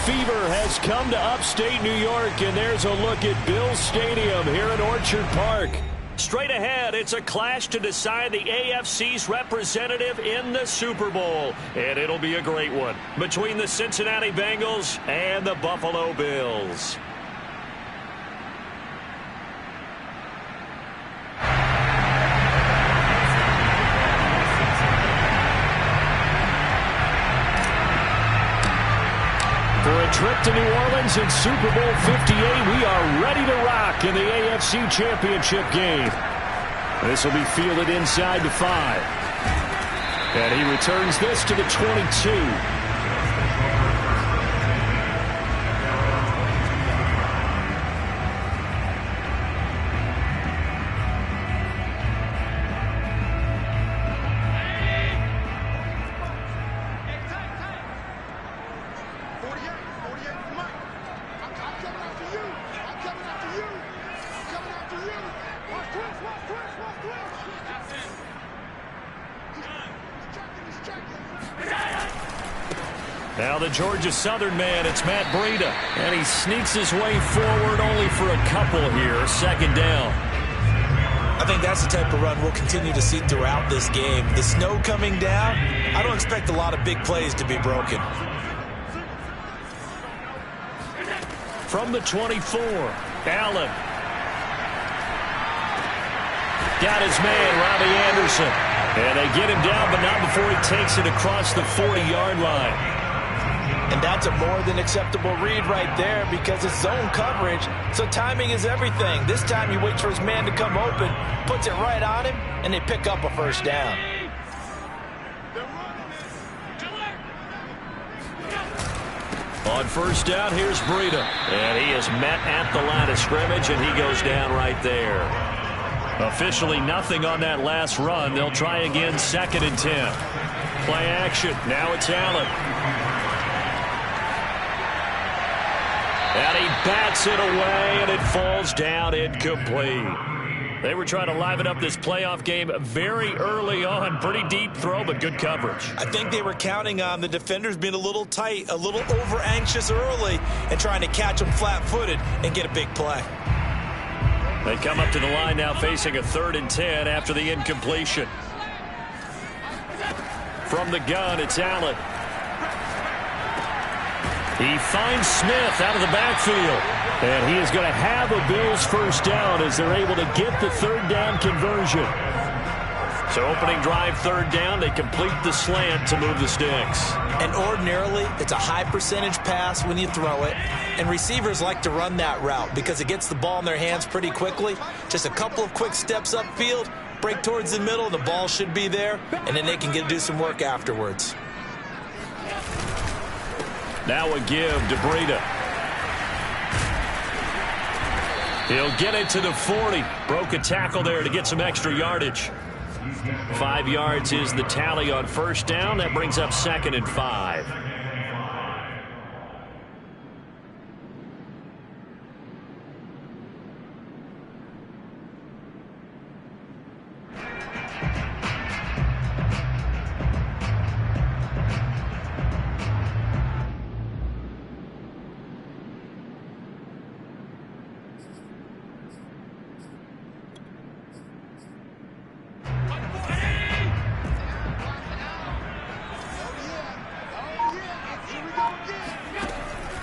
fever has come to upstate New York, and there's a look at Bills Stadium here in Orchard Park. Straight ahead, it's a clash to decide the AFC's representative in the Super Bowl, and it'll be a great one between the Cincinnati Bengals and the Buffalo Bills. For a trip to New Orleans in Super Bowl 58, we are ready to rock in the AFC Championship game. This will be fielded inside the 5. And he returns this to the 22. Now the Georgia Southern man, it's Matt Breida. And he sneaks his way forward only for a couple here. Second down. I think that's the type of run we'll continue to see throughout this game. The snow coming down, I don't expect a lot of big plays to be broken. From the 24, Allen. Got his man, Robbie Anderson. And they get him down, but not before he takes it across the 40-yard line. And that's a more than acceptable read right there because it's zone coverage, so timing is everything. This time he waits for his man to come open, puts it right on him, and they pick up a first down. On first down, here's Breida. And he is met at the line of scrimmage, and he goes down right there. Officially nothing on that last run. They'll try again, 2nd and 10. Play action. Now it's Allen. And he bats it away, and it falls down incomplete. They were trying to liven up this playoff game very early on. Pretty deep throw, but good coverage. I think they were counting on the defenders being a little tight, a little over-anxious early, and trying to catch them flat-footed and get a big play. They come up to the line now facing a 3rd and 10 after the incompletion. From the gun, it's Allen. He finds Smith out of the backfield. And he is going to have a Bills first down as they're able to get the 3rd down conversion. So opening drive, 3rd down, they complete the slant to move the sticks. And ordinarily, it's a high percentage pass when you throw it. And receivers like to run that route because it gets the ball in their hands pretty quickly. Just a couple of quick steps upfield, break towards the middle, the ball should be there, and then they can do some work afterwards. Now a give to Breida. He'll get it to the 40. Broke a tackle there to get some extra yardage. 5 yards is the tally on first down. That brings up 2nd and 5.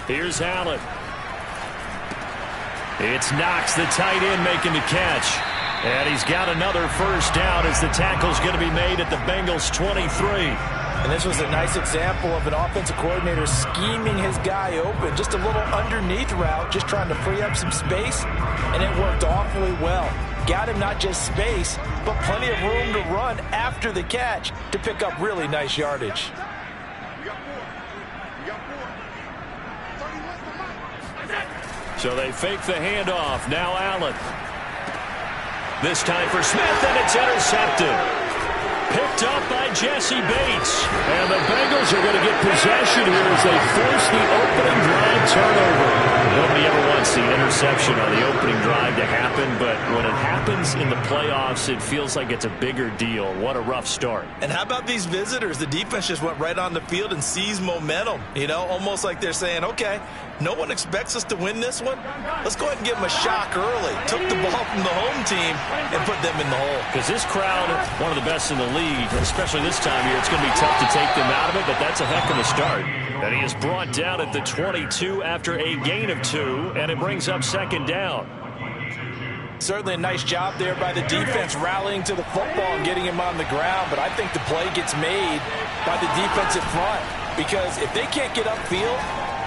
Here's Allen. It's Knox, the tight end, making the catch. And he's got another first down as the tackle's going to be made at the Bengals' 23. And this was a nice example of an offensive coordinator scheming his guy open. Just a little underneath route, just trying to free up some space. And it worked awfully well. Got him not just space, but plenty of room to run after the catch to pick up really nice yardage. So they fake the handoff. Now Allen. This time for Smith, and it's intercepted. Picked up by Jesse Bates. And the Bengals are going to get possession here as they force the opening drive turnover. Nobody ever wants wants the interception on the opening drive to happen, but when it happens in the playoffs, it feels like it's a bigger deal. What a rough start. And how about these visitors? The defense just went right on the field and seized momentum, you know, almost like they're saying, okay, no one expects us to win this one. Let's go ahead and give them a shock early. Took the ball from the home team and put them in the hole. Because this crowd, one of the best in the league, especially this time of year, it's going to be tough to take them out of it, but that's a heck of a start. And he is brought down at the 22 after a gain of 2, and it brings up second down. Certainly a nice job there by the defense rallying to the football and getting him on the ground, but I think the play gets made by the defensive front because if they can't get upfield,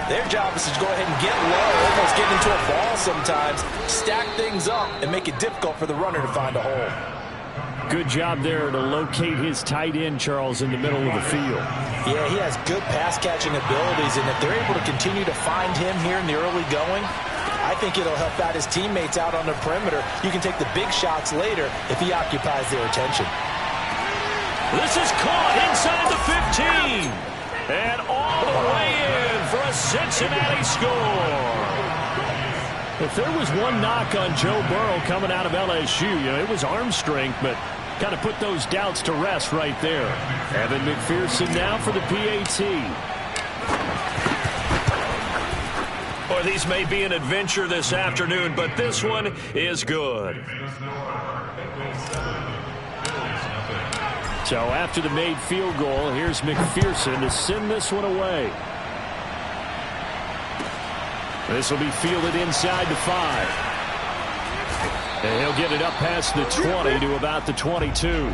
their job is to go ahead and get low, almost get into a ball sometimes, stack things up, and make it difficult for the runner to find a hole. Good job there to locate his tight end, Charles, in the middle of the field. Yeah, he has good pass-catching abilities, and if they're able to continue to find him here in the early going, I think it'll help out his teammates out on the perimeter. You can take the big shots later if he occupies their attention. This is caught inside the 15. And all the way in for a Cincinnati score. If there was one knock on Joe Burrow coming out of LSU, you know, it was arm strength, but kind of put those doubts to rest right there. Evan McPherson now for the PAT. Boy, these may be an adventure this afternoon, but this one is good. So after the made field goal, here's McPherson to send this one away. This will be fielded inside the 5. And he'll get it up past the 20 to about the 22.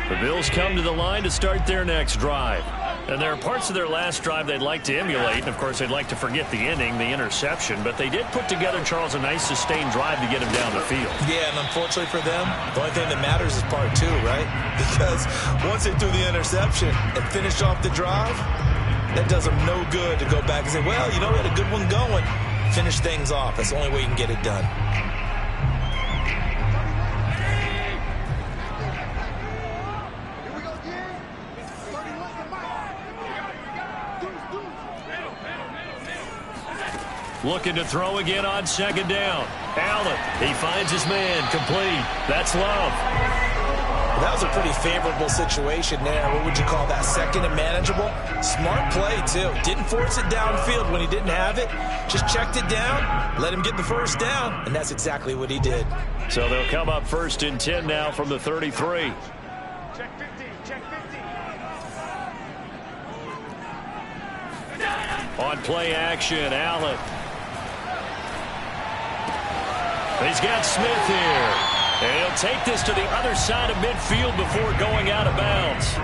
The Bills come to the line to start their next drive. And there are parts of their last drive they'd like to emulate. And, of course, they'd like to forget the ending, the interception. But they did put together, Charles, a nice sustained drive to get him down the field. Yeah, and unfortunately for them, the only thing that matters is part 2, right? Because once they threw the interception and finished off the drive, that does them no good to go back and say, well, you know, we had a good one going. Finish things off. That's the only way you can get it done. Looking to throw again on second down. Allen, he finds his man, complete. That's Love. That was a pretty favorable situation there. What would you call that? Second and manageable? Smart play, too. Didn't force it downfield when he didn't have it. Just checked it down, let him get the first down, and that's exactly what he did. So they'll come up first and 10 now from the 33. Check 50, check 50. On play action, Allen. He's got Smith here. And he'll take this to the other side of midfield before going out of bounds.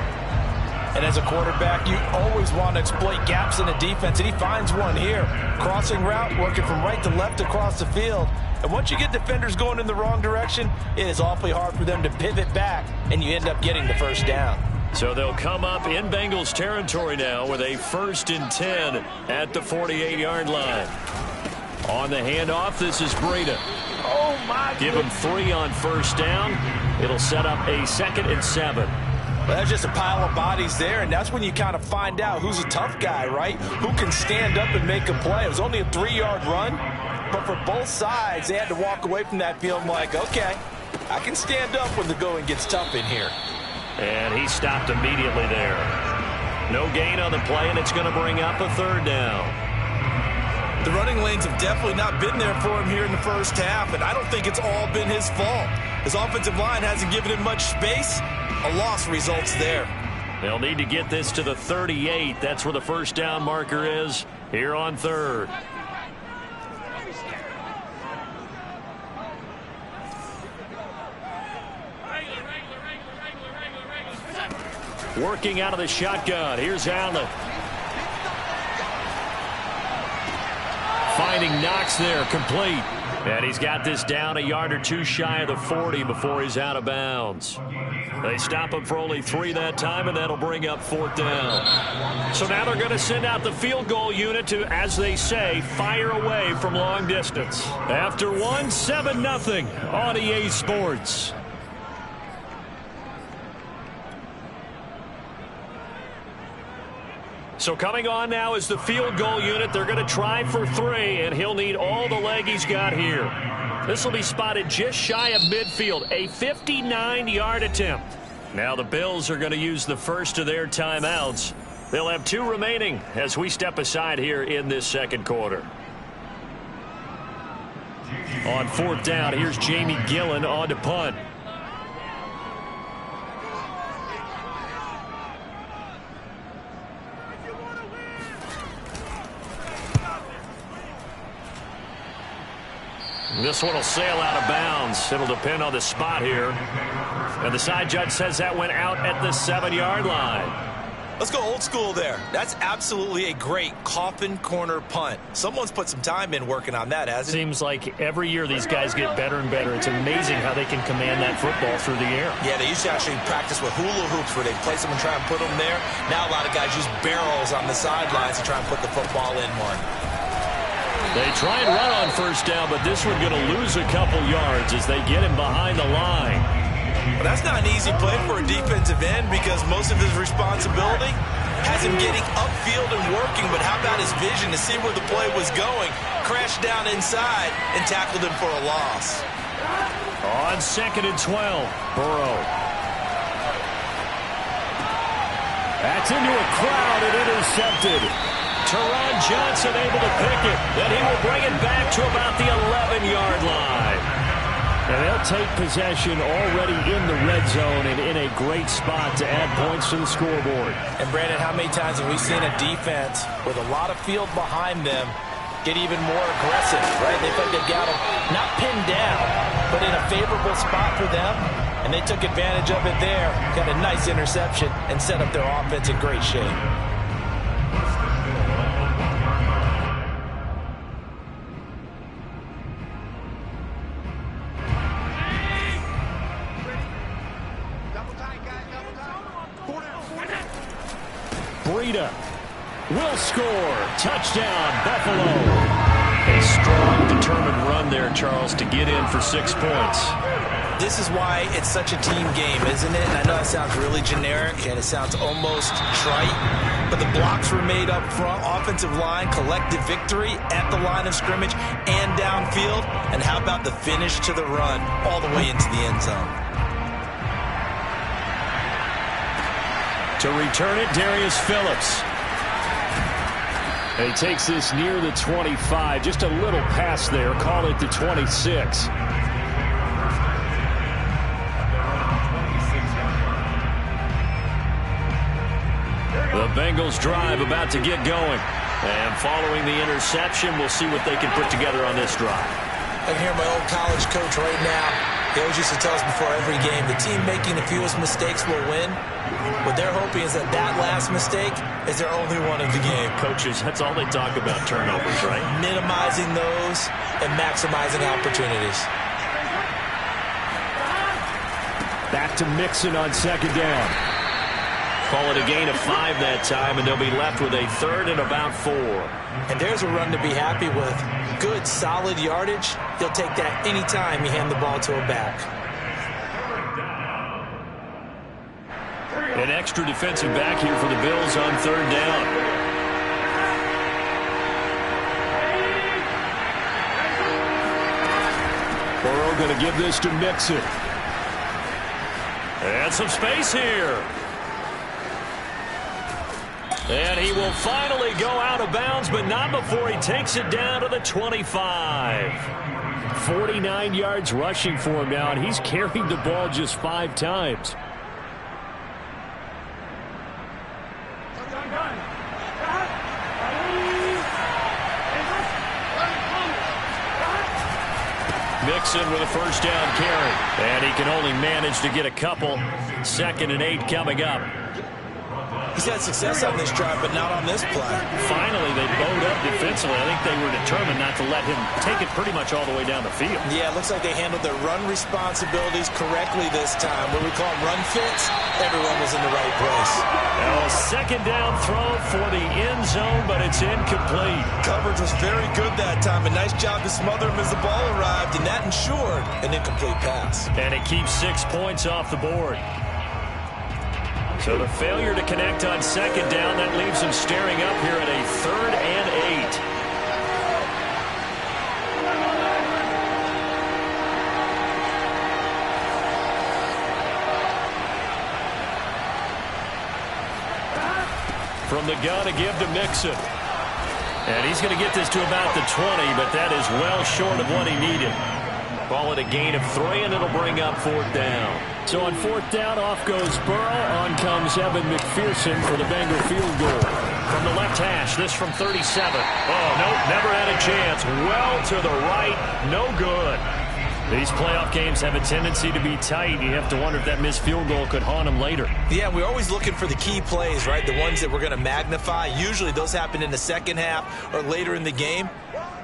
And as a quarterback, you always want to exploit gaps in the defense, and he finds one here. Crossing route, working from right to left across the field. And once you get defenders going in the wrong direction, it is awfully hard for them to pivot back, and you end up getting the first down. So they'll come up in Bengals territory now with a 1st and 10 at the 48-yard line. On the handoff, this is Breida. Oh, my Give him 3 on first down. It'll set up a 2nd and 7. Well, that's just a pile of bodies there, and that's when you kind of find out who's a tough guy, right? Who can stand up and make a play. It was only a 3-yard run, but for both sides, they had to walk away from that field like, okay, I can stand up when the going gets tough in here. And he stopped immediately there. No gain on the play, and it's going to bring up a 3rd down. The running lanes have definitely not been there for him here in the first half, and I don't think it's all been his fault. His offensive line hasn't given him much space. A loss results there. They'll need to get this to the 38. That's where the first down marker is here on 3rd. Working out of the shotgun. Here's Allen. Finding Knox there, complete. And he's got this down a yard or 2 shy of the 40 before he's out of bounds. They stop him for only 3 that time, and that'll bring up 4th down. So now they're going to send out the field goal unit to, as they say, fire away from long distance. After 1, 7-0 on EA Sports. So coming on now is the field goal unit. They're going to try for 3, and he'll need all the leg he's got here. This will be spotted just shy of midfield, a 59-yard attempt. Now the Bills are going to use the first of their timeouts. They'll have 2 remaining as we step aside here in this second quarter. On 4th down, here's Jamie Gillen on to punt. This one will sail out of bounds. It'll depend on the spot here. And the side judge says that went out at the 7-yard line. Let's go old school there. That's absolutely a great coffin corner punt. Someone's put some time in working on that, hasn't it? Seems like every year these guys get better and better. It's amazing how they can command that football through the air. Yeah, they used to actually practice with hula hoops where they place them and try and put them there. Now a lot of guys use barrels on the sidelines to try and put the football in one. They try and run on 1st down, but this one going to lose a couple yards as they get him behind the line. Well, that's not an easy play for a defensive end because most of his responsibility has him getting upfield and working, but how about his vision to see where the play was going, crashed down inside, and tackled him for a loss. On 2nd and 12, Burrow. That's into a crowd and intercepted. Teron Johnson able to pick it. Then he will bring it back to about the 11-yard line. And they'll take possession already in the red zone and in a great spot to add points to the scoreboard. And, Brandon, how many times have we seen a defense with a lot of field behind them get even more aggressive, right? They feel like they've got them not pinned down, but in a favorable spot for them, and they took advantage of it there, got a nice interception, and set up their offense in great shape. Breida will score. Touchdown, Buffalo. A strong, determined run there, Charles, to get in for 6 points. This is why it's such a team game, isn't it? And I know that sounds really generic and it sounds almost trite, but the blocks were made up front, offensive line, collective victory at the line of scrimmage and downfield. And how about the finish to the run all the way into the end zone? To return it, Darius Phillips. He takes this near the 25. Just a little pass there. Call it the 26. The Bengals drive about to get going. And following the interception, we'll see what they can put together on this drive. I can hear my old college coach right now. He always used to tell us before every game, the team making the fewest mistakes will win. What they're hoping is that that last mistake is their only one of the game. Coaches, that's all they talk about, turnovers, right? Minimizing those and maximizing opportunities. Back to Mixon on 2nd down. Call it a gain of 5 that time, and they'll be left with a 3rd and about 4. And there's a run to be happy with. Good, solid yardage. He'll take that any time you hand the ball to a back. An extra defensive back here for the Bills on 3rd down. Burrow going to give this to Mixon. And some space here. And he will finally go out of bounds, but not before he takes it down to the 25. 49 yards rushing for him now, and he's carried the ball just 5 times. Mixon with a 1st down carry. And he can only manage to get a couple. 2nd and 8 coming up. He's had success on this drive, but not on this play. Finally, they bowed up defensively. I think they were determined not to let him take it pretty much all the way down the field. Yeah, it looks like they handled their run responsibilities correctly this time. What we call them run fits, everyone was in the right place. Now a 2nd down throw for the end zone, but it's incomplete. Coverage was very good that time. A nice job to smother him as the ball arrived, and that ensured an incomplete pass. And it keeps 6 points off the board. So the failure to connect on second down, that leaves him staring up here at a 3rd and 8. From the gun, a give to Mixon. And he's going to get this to about the 20, but that is well short of what he needed. Call it a gain of 3, and it'll bring up 4th down. So on 4th down, off goes Burrow. On comes Evan McPherson for the Bengal field goal. From the left hash, this from 37. Oh, nope, never had a chance. Well to the right, no good. These playoff games have a tendency to be tight. You have to wonder if that missed field goal could haunt him later. Yeah, we're always looking for the key plays, right? The ones that we're going to magnify. Usually those happen in the second half or later in the game.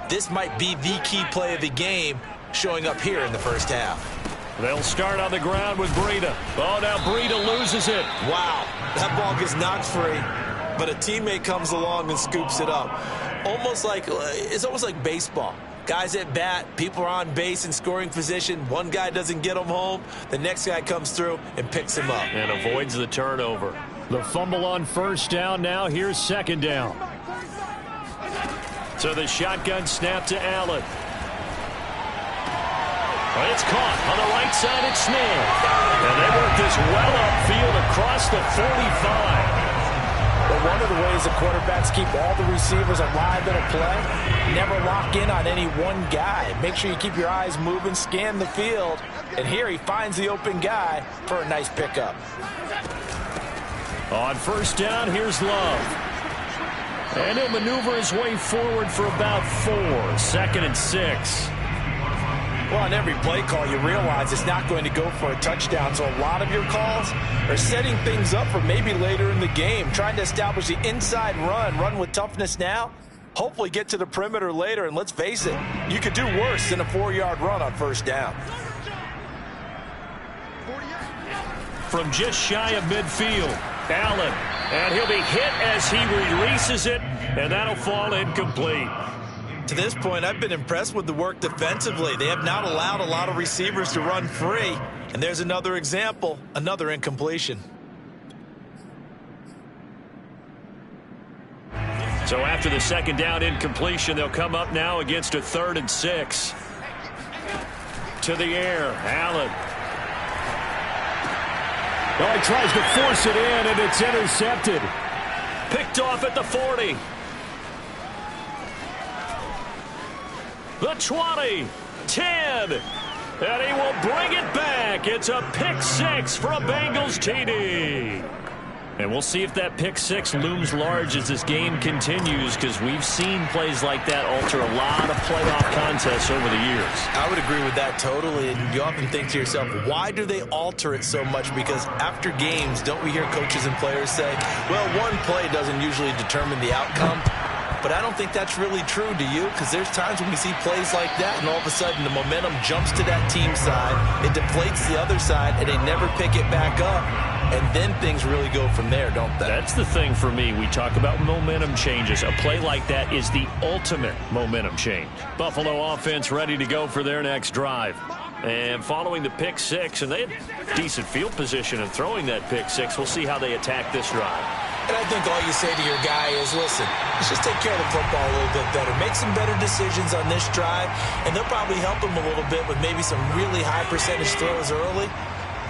This might be the key play of the game showing up here in the first half. They'll start on the ground with Breida. Oh, now Breida loses it. Wow, that ball gets knocked free, but a teammate comes along and scoops it up. It's almost like baseball. Guys at bat, people are on base in scoring position. One guy doesn't get him home. The next guy comes through and picks him up. And avoids the turnover. The fumble on 1st down. Now here's 2nd down. So the shotgun snap to Allen. Well, it's caught on the right side. It's snapped. And they work this well upfield across the 45. But one of the ways the quarterbacks keep all the receivers alive in a play, never lock in on any one guy. Make sure you keep your eyes moving, scan the field. And here he finds the open guy for a nice pickup. On 1st down, here's Love. And he'll maneuver his way forward for about 4. 2nd and 6. Well, on every play call, you realize it's not going to go for a touchdown. So a lot of your calls are setting things up for maybe later in the game, trying to establish the inside run with toughness now, hopefully get to the perimeter later. And let's face it, you could do worse than a 4-yard run on 1st down. From just shy of midfield, Allen. And he'll be hit as he releases it, and that'll fall incomplete. To this point, I've been impressed with the work defensively. They have not allowed a lot of receivers to run free. And there's another example, another incompletion. So after the 2nd down incompletion, they'll come up now against a 3rd and 6. To the air, Allen. Oh, he tries to force it in, and it's intercepted. Picked off at the 40. The 20, 10, and he will bring it back. It's a pick 6 for a Bengals TD. And we'll see if that pick 6 looms large as this game continues, because we've seen plays like that alter a lot of playoff contests over the years. I would agree with that totally, and you often think to yourself, why do they alter it so much? Because after games, don't we hear coaches and players say, well, one play doesn't usually determine the outcome? But I don't think that's really true, do you? Because there's times when we see plays like that, and all of a sudden the momentum jumps to that team side, it deflates the other side, and they never pick it back up. And then things really go from there, don't they? That's the thing for me. We talk about momentum changes. A play like that is the ultimate momentum change. Buffalo offense ready to go for their next drive. And following the pick 6, and they had decent field position in throwing that pick 6. We'll see how they attack this drive. And I think all you say to your guy is, listen, let's just take care of the football a little bit better. Make some better decisions on this drive, and they'll probably help him a little bit with maybe some really high percentage throws early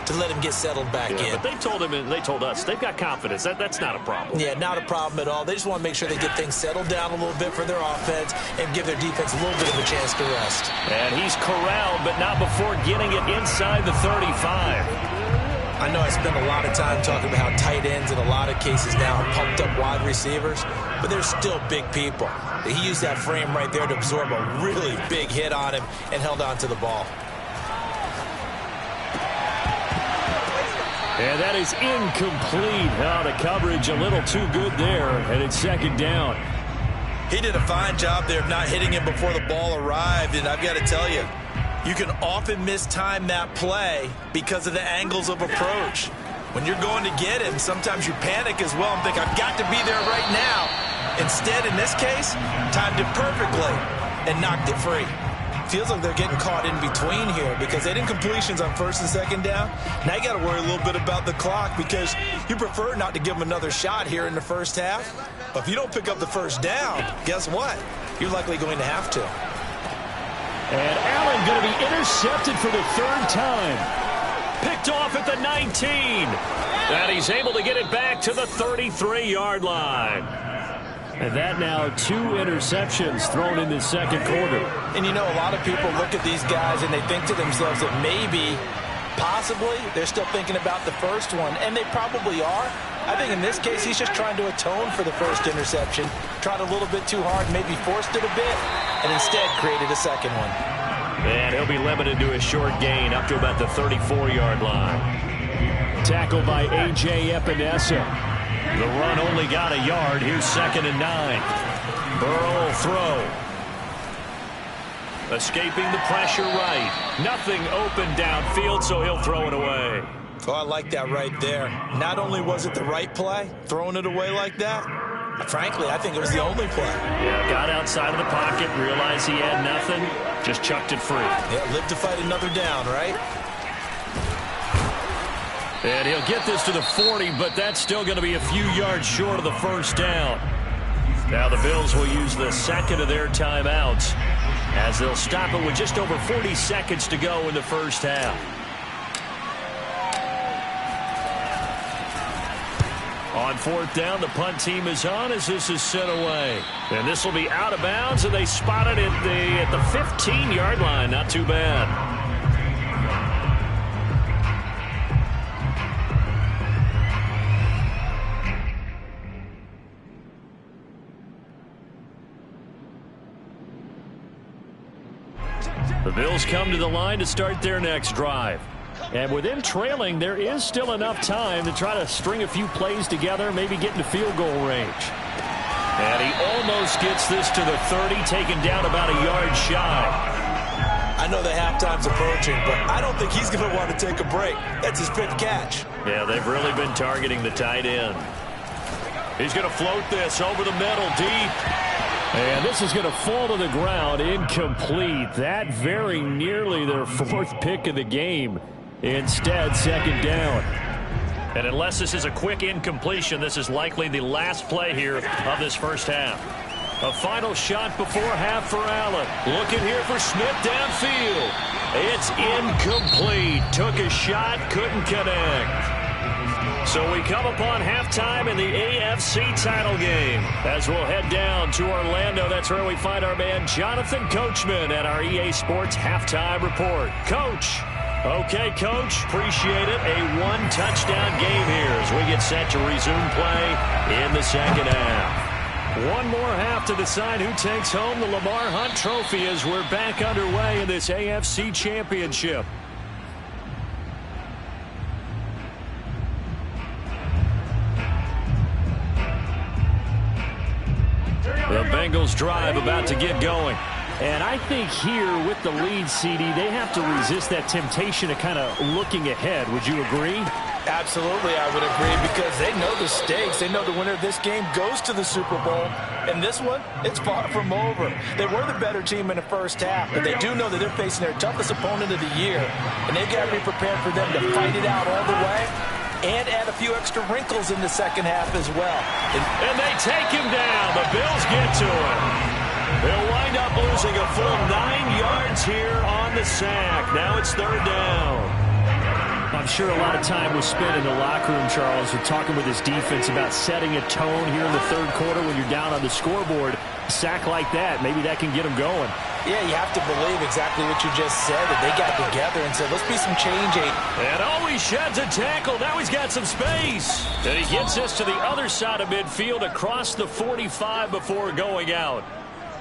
to let him get settled back in. But they told him, and they told us, they've got confidence. That's not a problem. Yeah, not a problem at all. They just want to make sure they get things settled down a little bit for their offense and give their defense a little bit of a chance to rest. And he's corralled, but not before getting it inside the 35. I know I spend a lot of time talking about how tight ends in a lot of cases now are pumped up wide receivers, but they're still big people. He used that frame right there to absorb a really big hit on him and held on to the ball. And that is incomplete. Now the coverage a little too good there, and it's 2nd down. He did a fine job there of not hitting him before the ball arrived, and I've got to tell you, you can often mistime that play because of the angles of approach. When you're going to get him, sometimes you panic as well and think, I've got to be there right now. Instead, in this case, timed it perfectly and knocked it free. feels like they're getting caught in between here because they didn't completions on first and second down. Now you got to worry a little bit about the clock because you prefer not to give them another shot here in the first half. But if you don't pick up the first down, guess what? You're likely going to have to. And Allen going to be intercepted for the third time. Picked off at the 19. And he's able to get it back to the 33-yard line. And that now 2 interceptions thrown in the second quarter. And you know, a lot of people look at these guys and they think to themselves that maybe, possibly, they're still thinking about the first one. And they probably are. I think in this case, he's just trying to atone for the first interception. Tried a little bit too hard, maybe forced it a bit, and instead created a second one. And he'll be limited to a short gain up to about the 34-yard line. Tackled by A.J. Epinesa. The run only got a yard. Here's 2nd and 9. Burrow will throw. Escaping the pressure right. Nothing open downfield, so he'll throw it away. Oh, I like that right there. Not only was it the right play, throwing it away like that, frankly, I think it was the only play. Yeah, got outside of the pocket, realized he had nothing, just chucked it free. Yeah, live to fight another down, right? And he'll get this to the 40, but that's still going to be a few yards short of the first down. Now the Bills will use the second of their timeouts as they'll stop it with just over 40 seconds to go in the first half. On 4th down, the punt team is on as this is sent away. And this will be out of bounds, and they spot it at the 15-yard line. Not too bad. The Bills come to the line to start their next drive. And with them trailing, there is still enough time to try to string a few plays together, maybe get into field goal range. And he almost gets this to the 30, taken down about a yard shy. I know the halftime's approaching, but I don't think he's going to want to take a break. That's his 5th catch. Yeah, they've really been targeting the tight end. He's going to float this over the middle, deep. And this is going to fall to the ground, incomplete. That very nearly their 4th pick of the game. Instead, 2nd down. And unless this is a quick incompletion, this is likely the last play here of this first half. A final shot before half for Allen. Looking here for Smith downfield. It's incomplete. Took a shot, couldn't connect. So we come upon halftime in the AFC title game. As we'll head down to Orlando, that's where we find our man Jonathan Coachman at our EA Sports Halftime Report. Coach. Okay, Coach, appreciate it. A 1-touchdown game here as we get set to resume play in the second half. One more half to decide who takes home the Lamar Hunt Trophy as we're back underway in this AFC Championship. The Bengals drive about to get going. And I think here with the lead, CD, they have to resist that temptation of kind of looking ahead. Would you agree? Absolutely, I would agree, because they know the stakes. They know the winner of this game goes to the Super Bowl. And this one, it's far from over. They were the better team in the first half, but they do know that they're facing their toughest opponent of the year. And they've got to be prepared for them to fight it out all the way and add a few extra wrinkles in the second half as well. And they take him down. The Bills get to him. They'll wind up losing a full 9 yards here on the sack. Now it's 3rd down. I'm sure a lot of time was spent in the locker room, Charles, with talking with his defense about setting a tone here in the 3rd quarter when you're down on the scoreboard. A sack like that, maybe that can get them going. Yeah, you have to believe exactly what you just said, that they got together and said, let's be some change agent. And he sheds a tackle. Now he's got some space. And he gets this to the other side of midfield across the 45 before going out.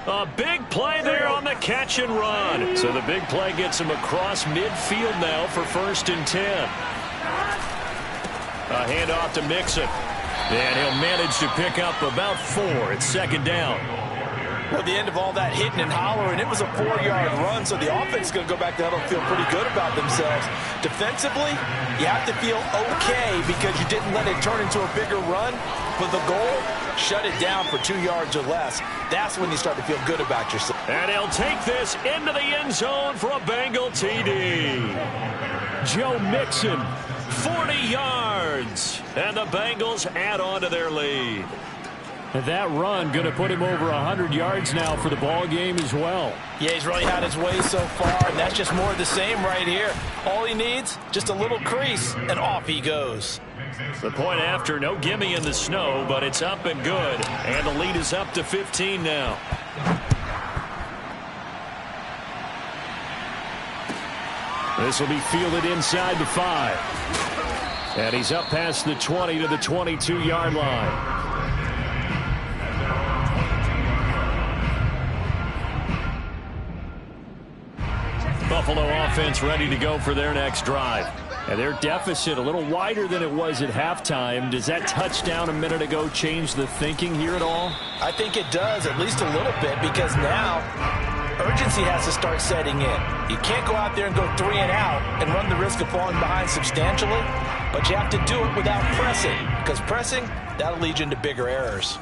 A big play there on the catch and run. So the big play gets him across midfield now for 1st and 10. A handoff to Mixon. And he'll manage to pick up about 4. It's 2nd down. Well, at the end of all that hitting and hollering, it was a 4-yard run, so the offense is going to go back to huddle and feel pretty good about themselves. Defensively, you have to feel okay because you didn't let it turn into a bigger run. But the goal, shut it down for 2 yards or less. That's when you start to feel good about yourself. And he'll take this into the end zone for a Bengal TD. Joe Mixon, 40 yards. And the Bengals add on to their lead. And that run going to put him over 100 yards now for the ball game as well. Yeah, he's really had his way so far, and that's just more of the same right here. All he needs, just a little crease, and off he goes. The point after, no gimme in the snow, but it's up and good. And the lead is up to 15 now. This will be fielded inside the 5. And he's up past the 20 to the 22-yard line. Buffalo offense ready to go for their next drive. And their deficit a little wider than it was at halftime. Does that touchdown a minute ago change the thinking here at all? I think it does, at least a little bit, because now urgency has to start setting in. You can't go out there and go 3 and out and run the risk of falling behind substantially, but you have to do it without pressing, because pressing, that'll lead you into bigger errors.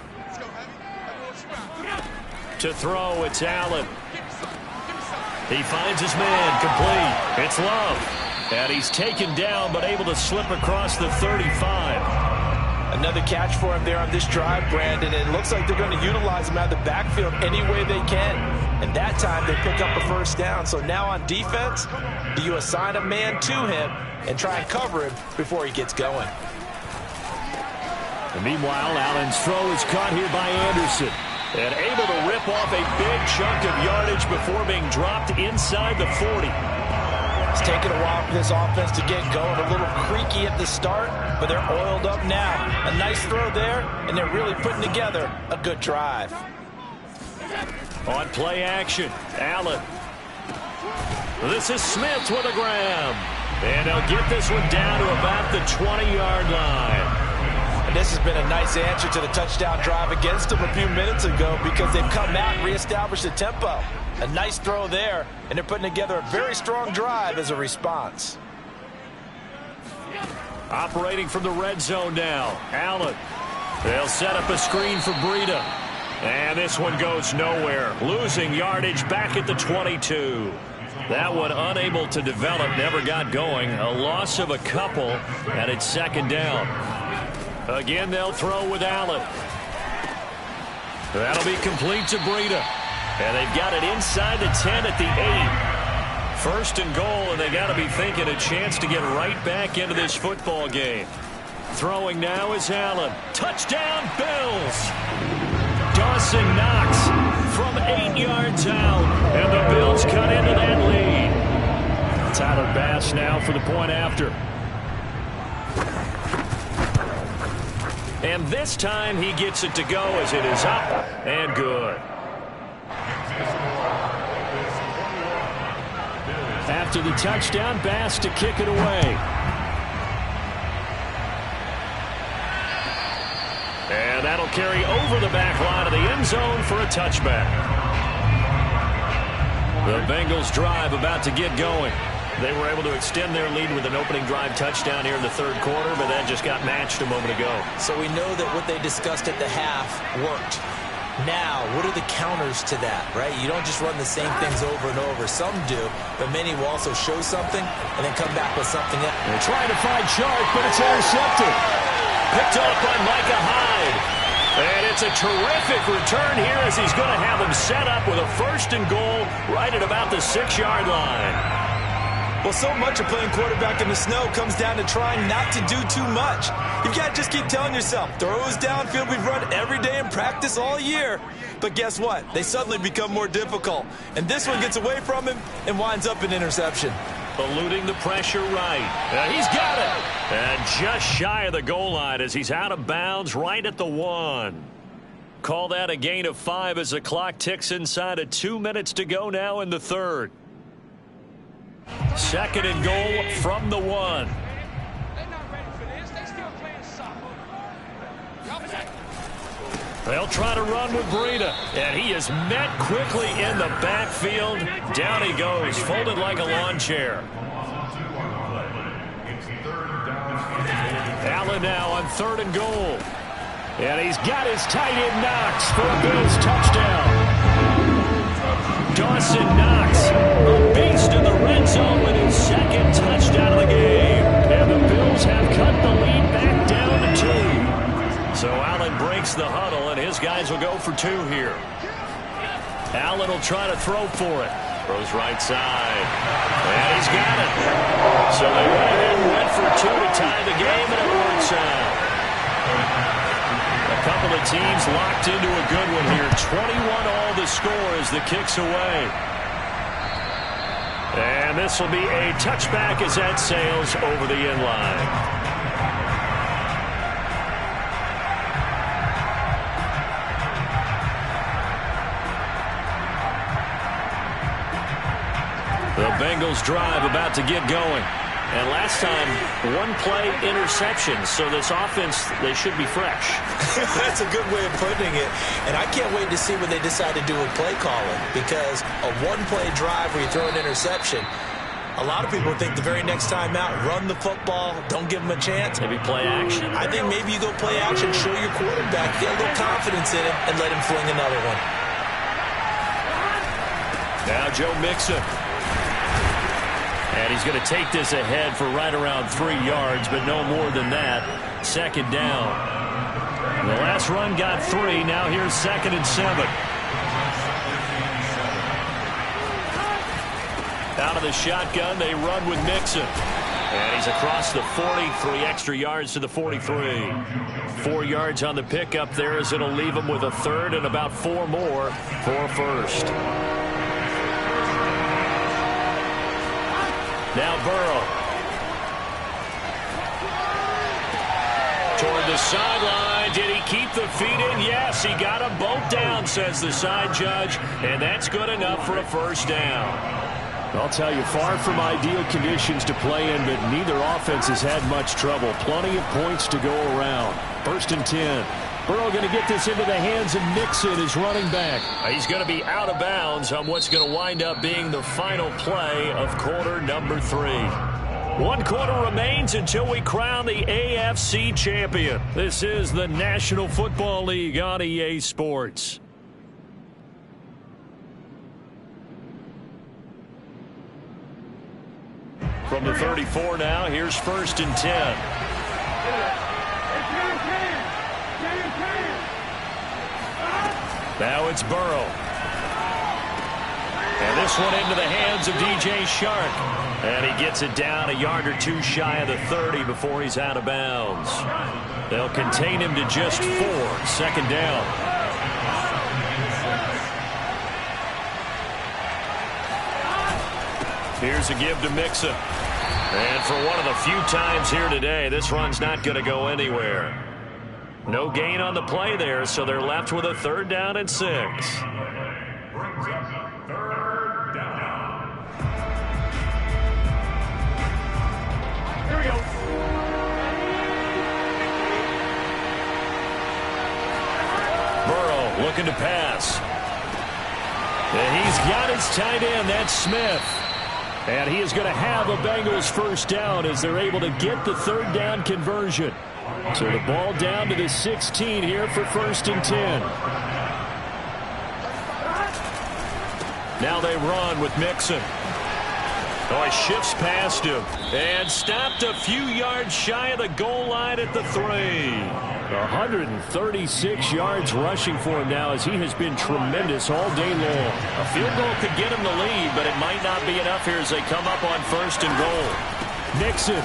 To throw, it's Allen. He finds his man, complete. It's Love. And he's taken down, but able to slip across the 35. Another catch for him there on this drive, Brandon. It looks like they're going to utilize him out of the backfield any way they can. And that time they pick up a first down. So now on defense, do you assign a man to him and try and cover him before he gets going? And meanwhile, Allen's throw is caught here by Anderson. And able to rip off a big chunk of yardage before being dropped inside the 40. It's taken a while for this offense to get going. A little creaky at the start, but they're oiled up now. A nice throw there, and they're really putting together a good drive. On play action, Allen. This is Smith with a grab. And they'll get this one down to about the 20-yard line. And this has been a nice answer to the touchdown drive against them a few minutes ago, because they've come out and reestablished the tempo. A nice throw there, and they're putting together a very strong drive as a response. Operating from the red zone now, Allen. They'll set up a screen for Breida. And this one goes nowhere. Losing yardage back at the 22. That one unable to develop, never got going. A loss of a couple, and it's second down. Again, they'll throw with Allen. That'll be complete to Breida. And they've got it inside the 10 at the 8. First and goal, and they got to be thinking a chance to get right back into this football game. Throwing now is Allen. Touchdown, Bills! Dawson Knox from 8 yards out, and the Bills cut into that lead. Tyler Bass now for the point after. And this time he gets it to go as it is up and good. After the touchdown, Bass to kick it away. And that'll carry over the back line of the end zone for a touchback. The Bengals drive about to get going. They were able to extend their lead with an opening drive touchdown here in the third quarter, but that just got matched a moment ago. So we know that what they discussed at the half worked. Now, what are the counters to that, right? You don't just run the same things over and over. Some do, but many will also show something and then come back with something else. They're trying to find Sharp, but it's intercepted. Picked up by Micah Hyde. And it's a terrific return here as he's going to have them set up with a first and goal right at about the 6-yard line. Well, so much of playing quarterback in the snow comes down to trying not to do too much. You've got to just keep telling yourself, throws downfield we've run every day in practice all year. But guess what? They suddenly become more difficult. And this one gets away from him and winds up an interception. Eluding the pressure right. He's got it. And just shy of the goal line as he's out of bounds right at the 1. Call that a gain of 5 as the clock ticks inside of 2 minutes to go now in the third. Second and goal from the 1. They're not ready for this. They still playing soccer. They'll try to run with Breida. And he is met quickly in the backfield. Down he goes, folded like a lawn chair. Allen now on third and goal. And he's got his tight end Knox for a Bills touchdown. Dawson Knox, a beast in the red zone with his second touchdown of the game. And the Bills have cut the lead back down to 2. So Allen breaks the huddle, and his guys will go for 2 here. Allen will try to throw for it. Throws right side. And he's got it. So they went ahead and went for 2 to tie the game, and it works out. A couple of teams locked into a good one here. 21-all the score as the kick's away. And this will be a touchback as that sails over the end line. The Bengals drive about to get going. And last time, 1-play interception. So this offense, they should be fresh. That's a good way of putting it. And I can't wait to see what they decide to do with play calling. Because a 1-play drive where you throw an interception, a lot of people think the very next time out, run the football, don't give them a chance. Maybe play action. I think maybe you go play action, show your quarterback, get a little confidence in him, and let him fling another one. Now Joe Mixon. And he's going to take this ahead for right around 3 yards, but no more than that. Second down. The last run got 3. Now here's 2nd and 7. Out of the shotgun, they run with Mixon. And he's across the 40, 3 extra yards to the 43. 4 yards on the pickup there as it'll leave him with a third and about 4 more for first. Now Burrow. Toward the sideline. Did he keep the feet in? Yes, he got them both down, says the side judge. And that's good enough for a first down. I'll tell you, far from ideal conditions to play in, but neither offense has had much trouble. Plenty of points to go around. 1st and 10. Burrow going to get this into the hands of Mixon, his running back. He's going to be out of bounds on what's going to wind up being the final play of quarter number 3. 1 quarter remains until we crown the AFC champion. This is the National Football League on EA Sports. From the 34 now, here's 1st and 10. Now it's Burrow. And this one into the hands of DJ Shark. And he gets it down a yard or 2 shy of the 30 before he's out of bounds. They'll contain him to just 4. 2nd down. Here's a give to Mixon. And for one of the few times here today, this run's not going to go anywhere. No gain on the play there, so they're left with a 3rd down and 6. Here we go. Burrow looking to pass. And he's got his tight end. That's Smith. And he is going to have a Bengals first down as they're able to get the 3rd down conversion. So the ball down to the 16 here for 1st and 10. Now they run with Mixon. Oh, he shifts past him and stopped a few yards shy of the goal line at the 3. 136 yards rushing for him now as he has been tremendous all day long. A field goal could get him the lead, but it might not be enough here as they come up on 1st and goal. Nixon.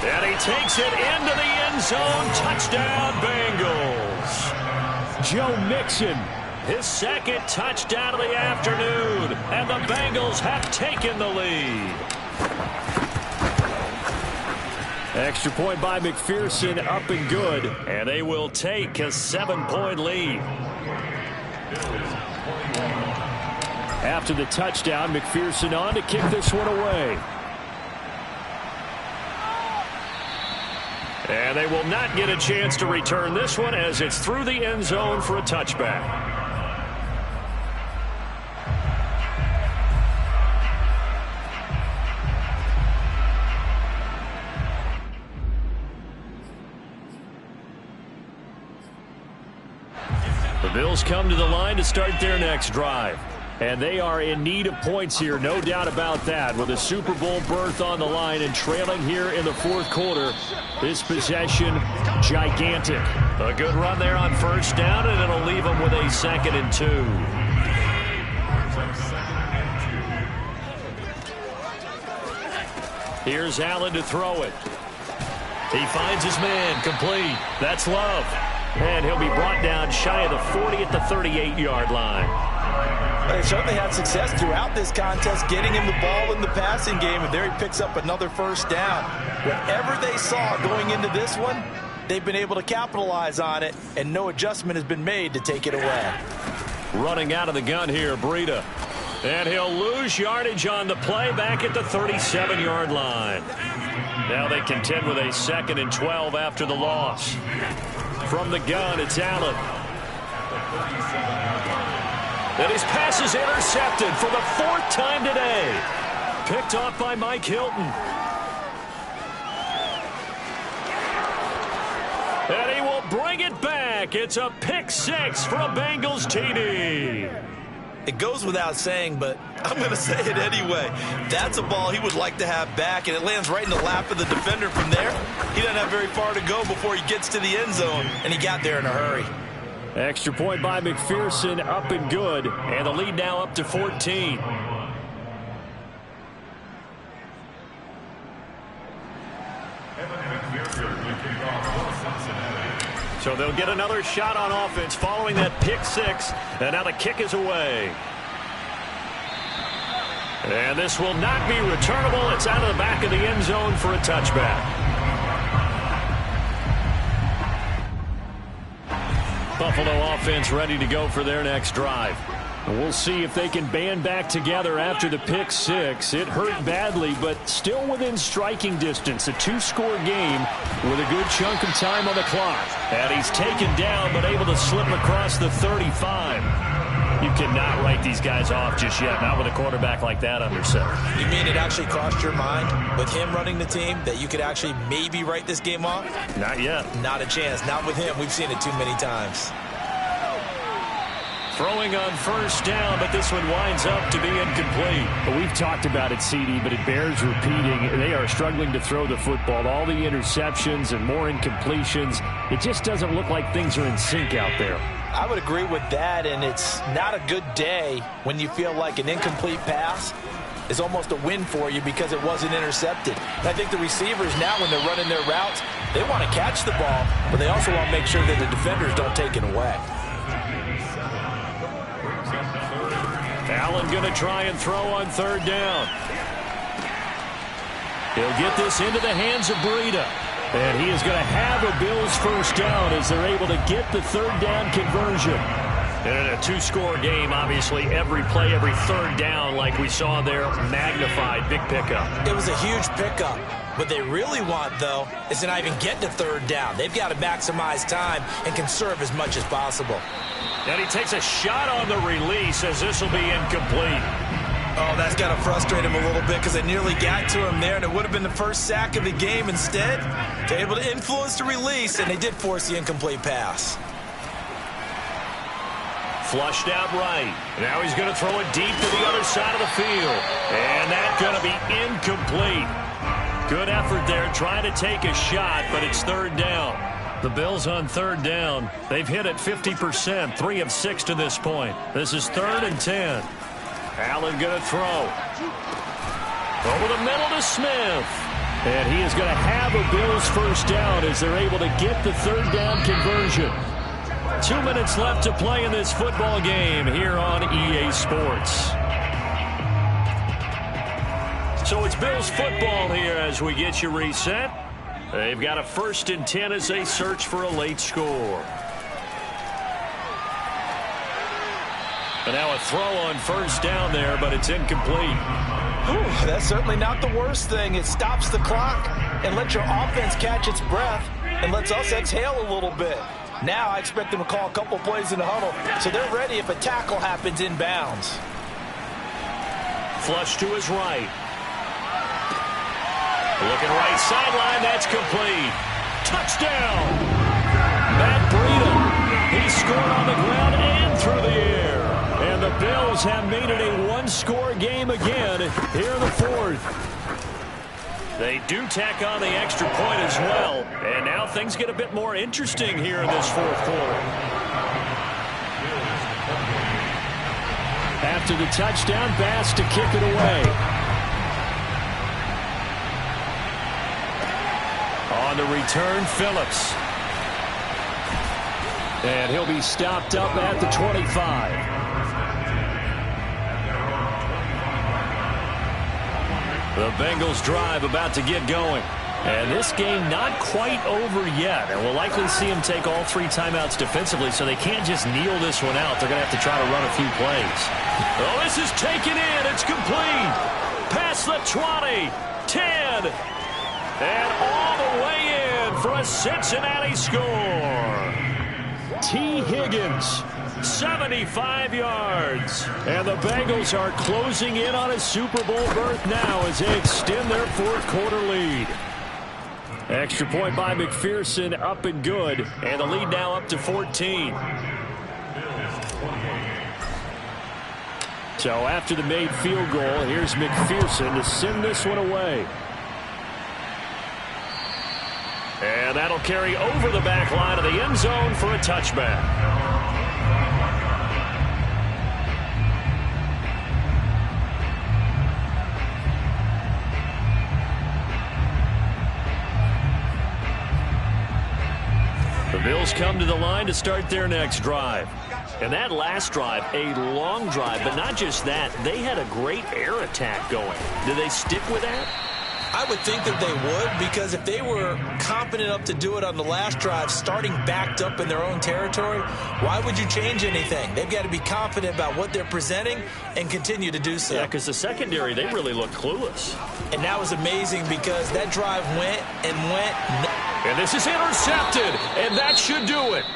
And he takes it into the end zone. Touchdown, Bengals. Joe Mixon. His 2nd touchdown of the afternoon. And the Bengals have taken the lead. Extra point by McPherson, up and good. And they will take a 7-point lead. After the touchdown, McPherson on to kick this one away. And they will not get a chance to return this one as it's through the end zone for a touchback. The Bills come to the line to start their next drive. And they are in need of points here, no doubt about that. With a Super Bowl berth on the line and trailing here in the fourth quarter, this possession, gigantic. A good run there on first down, and it'll leave them with a 2nd and 2. Here's Allen to throw it. He finds his man, complete. That's Love. And he'll be brought down shy of the 40 at the 38-yard line. They certainly had success throughout this contest getting him the ball in the passing game, and there he picks up another first down. Whatever they saw going into this one, they've been able to capitalize on it, and no adjustment has been made to take it away. Running out of the gun here, Breida. And he'll lose yardage on the play back at the 37-yard line. Now they contend with a 2nd and 12 after the loss. From the gun, it's Allen. And his pass is intercepted for the 4th time today. Picked off by Mike Hilton. And he will bring it back. It's a pick 6 for a Bengals TD. It goes without saying, but I'm going to say it anyway. That's a ball he would like to have back, and it lands right in the lap of the defender from there. He doesn't have very far to go before he gets to the end zone, and he got there in a hurry. Extra point by McPherson, up and good. And the lead now up to 14. So they'll get another shot on offense following that pick 6. And now the kick is away. And this will not be returnable. It's out of the back of the end zone for a touchback. Buffalo offense ready to go for their next drive. We'll see if they can band back together after the pick 6. It hurt badly, but still within striking distance. A 2-score game with a good chunk of time on the clock. And he's taken down, but able to slip across the 35. You cannot write these guys off just yet, not with a quarterback like that under center. You mean it actually crossed your mind with him running the team that you could actually maybe write this game off? Not yet. Not a chance. Not with him. We've seen it too many times. Throwing on first down, but this one winds up to be incomplete. Well, we've talked about it, CD, but it bears repeating. They are struggling to throw the football. All the interceptions and more incompletions. It just doesn't look like things are in sync out there. I would agree with that, and it's not a good day when you feel like an incomplete pass is almost a win for you because it wasn't intercepted. And I think the receivers now, when they're running their routes, they want to catch the ball, but they also want to make sure that the defenders don't take it away. Allen going to try and throw on third down. He'll get this into the hands of Breida. And he is going to have a Bills first down as they're able to get the third down conversion. And in a 2-score game, obviously, every play, every third down, like we saw there, magnified. Big pickup. It was a huge pickup. What they really want, though, is to not even get to third down. They've got to maximize time and conserve as much as possible. And he takes a shot on the release as this will be incomplete. Oh, that's got to frustrate him a little bit because they nearly got to him there, and it would have been the first sack of the game. Instead, they're able to influence the release, and they did force the incomplete pass. Flushed out right. Now he's going to throw it deep to the other side of the field. And that's going to be incomplete. Good effort there trying to take a shot, but it's third down. The Bills on third down. They've hit it 50%, 3 of 6 to this point. This is 3rd and 10. Allen going to throw. Over the middle to Smith. And he is going to have a Bills first down as they're able to get the third down conversion. 2 minutes left to play in this football game here on EA Sports. So it's Bills football here as we get you reset. They've got a 1st and 10 as they search for a late score. And now a throw on first down there, but it's incomplete. Whew, that's certainly not the worst thing. It stops the clock and lets your offense catch its breath and lets us exhale a little bit. Now I expect them to call a couple plays in the huddle, so they're ready if a tackle happens inbounds. Flush to his right. Looking right sideline, that's complete. Touchdown! Matt Breida. He scored on the ground and through the air. And the Bills have made it a one-score game again here in the fourth. They do tack on the extra point as well. And now things get a bit more interesting here in this fourth quarter. After the touchdown, Bass to kick it away. On the return, Phillips. And he'll be stopped up at the 25. The Bengals drive about to get going. And this game not quite over yet. And we'll likely see them take all 3 timeouts defensively, so they can't just kneel this one out. They're going to have to try to run a few plays. Oh, this is taken in. It's complete. Past the 20, 10, and all the way in for a Cincinnati score. T. Higgins, 75 yards. And the Bengals are closing in on a Super Bowl berth now as they extend their fourth quarter lead. Extra point by McPherson, up and good. And the lead now up to 14. So after the made field goal, here's McPherson to send this one away. And that'll carry over the back line of the end zone for a touchback. The Bills come to the line to start their next drive. And that last drive, a long drive, but not just that. They had a great air attack going. Do they stick with that? I would think that they would, because if they were confident enough to do it on the last drive, starting backed up in their own territory, why would you change anything? They've got to be confident about what they're presenting and continue to do so. Yeah, because the secondary, they really look clueless. And that was amazing because that drive went and went. And this is intercepted, and that should do it.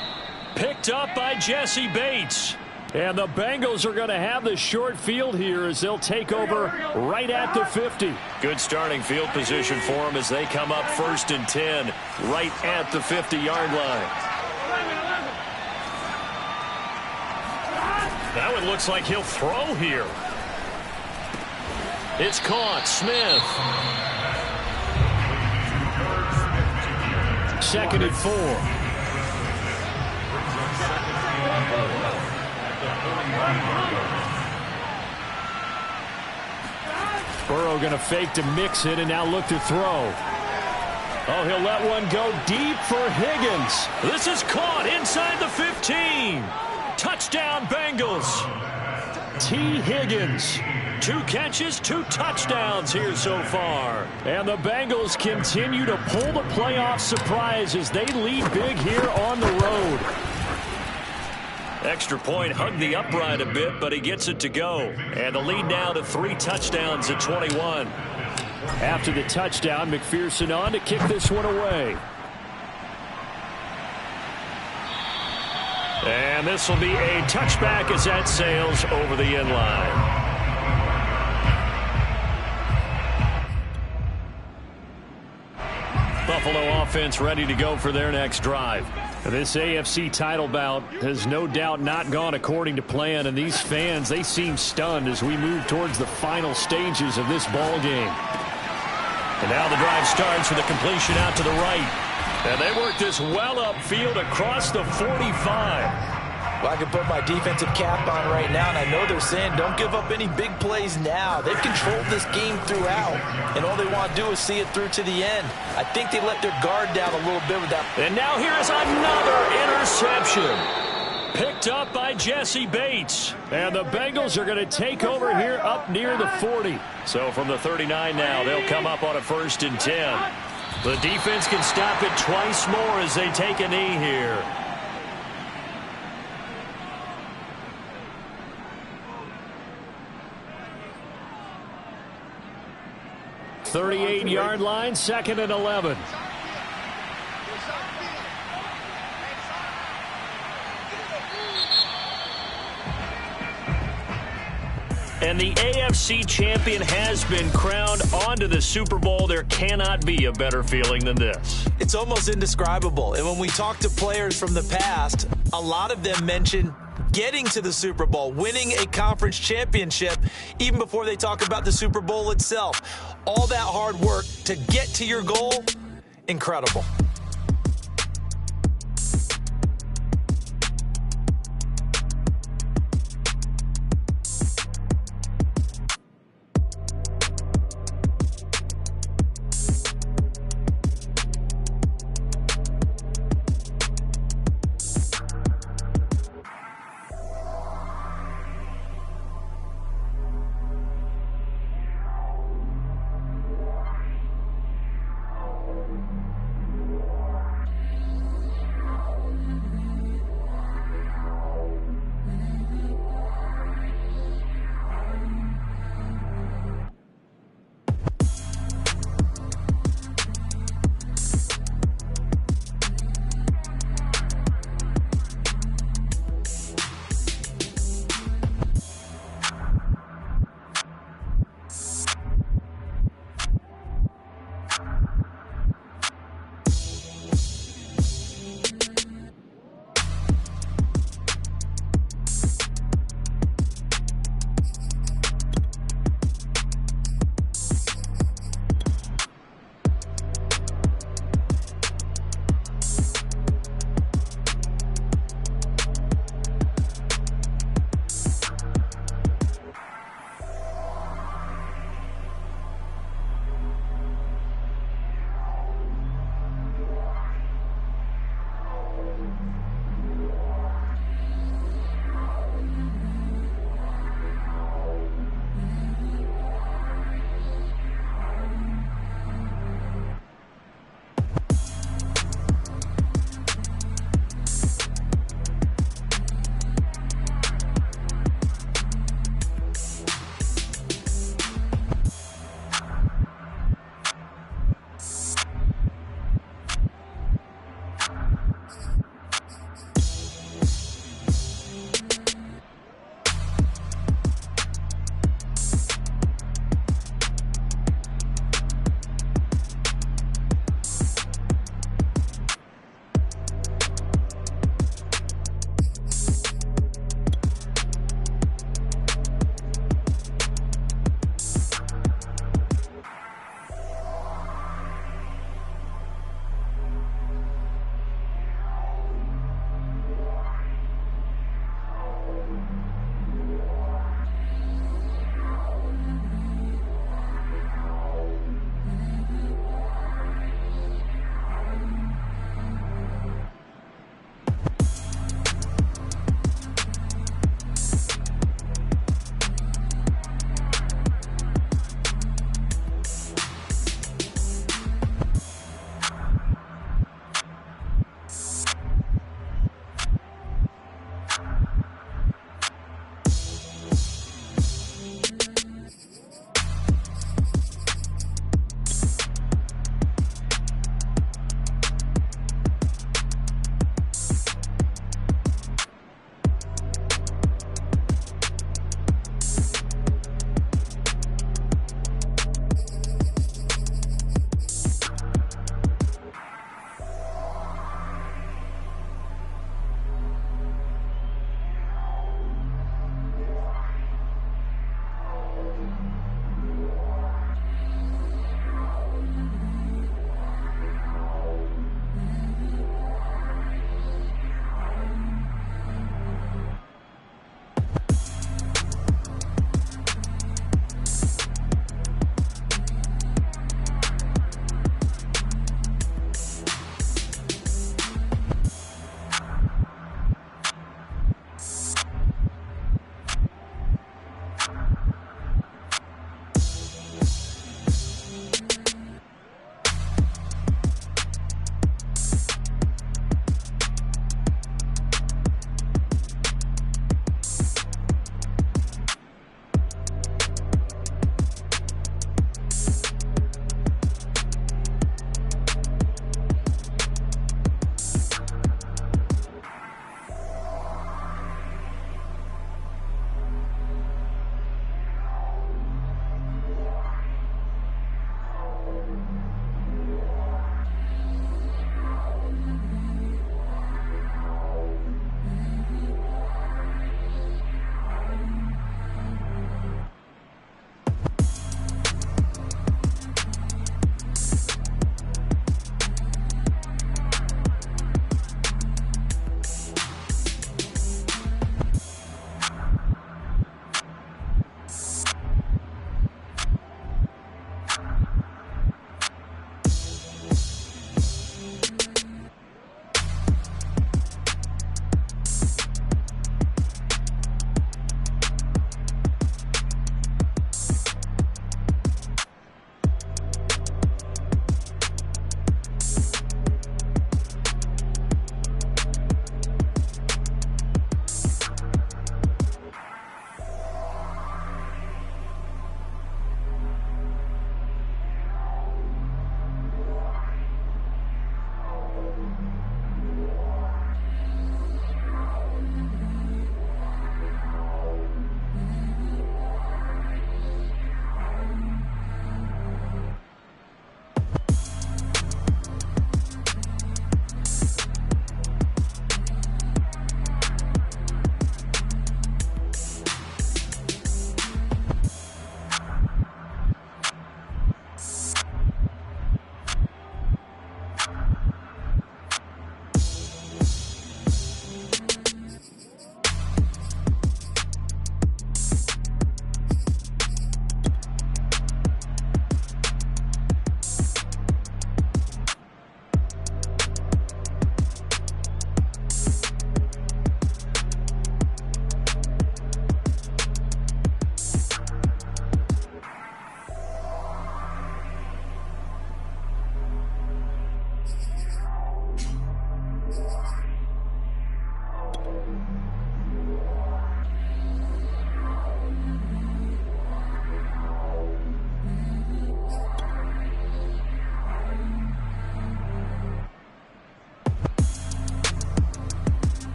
Picked up by Jesse Bates. And the Bengals are going to have the short field here as they'll take over right at the 50. Good starting field position for them as they come up 1st and 10 right at the 50-yard line. That one looks like he'll throw here. It's caught. Smith. 2nd and 4. Burrow going to fake to mix it and now look to throw. Oh, he'll let one go deep for Higgins. This is caught inside the 15. Touchdown, Bengals. T. Higgins. 2 catches, 2 touchdowns here so far. And the Bengals continue to pull the playoff surprise as they lead big here on the road. Extra point hugged the upright a bit, but he gets it to go. And the lead now to 3 touchdowns at 21. After the touchdown, McPherson on to kick this one away. And this will be a touchback as that sails over the end line. Buffalo offense ready to go for their next drive. This AFC title bout has no doubt not gone according to plan, and these fans, they seem stunned as we move towards the final stages of this ball game. And now the drive starts with a completion out to the right. And they work this well upfield across the 45. Well, I can put my defensive cap on right now, and I know they're saying don't give up any big plays now. They've controlled this game throughout, and all they want to do is see it through to the end. I think they let their guard down a little bit with that. And now here is another interception. Picked up by Jesse Bates. And the Bengals are going to take over here up near the 40. So from the 39 now, they'll come up on a 1st and 10. The defense can stop it twice more as they take a knee here. 38-yard line, 2nd and 11. And the AFC champion has been crowned onto the Super Bowl. There cannot be a better feeling than this. It's almost indescribable. And when we talk to players from the past, a lot of them mention getting to the Super Bowl, winning a conference championship, even before they talk about the Super Bowl itself. All that hard work to get to your goal, incredible.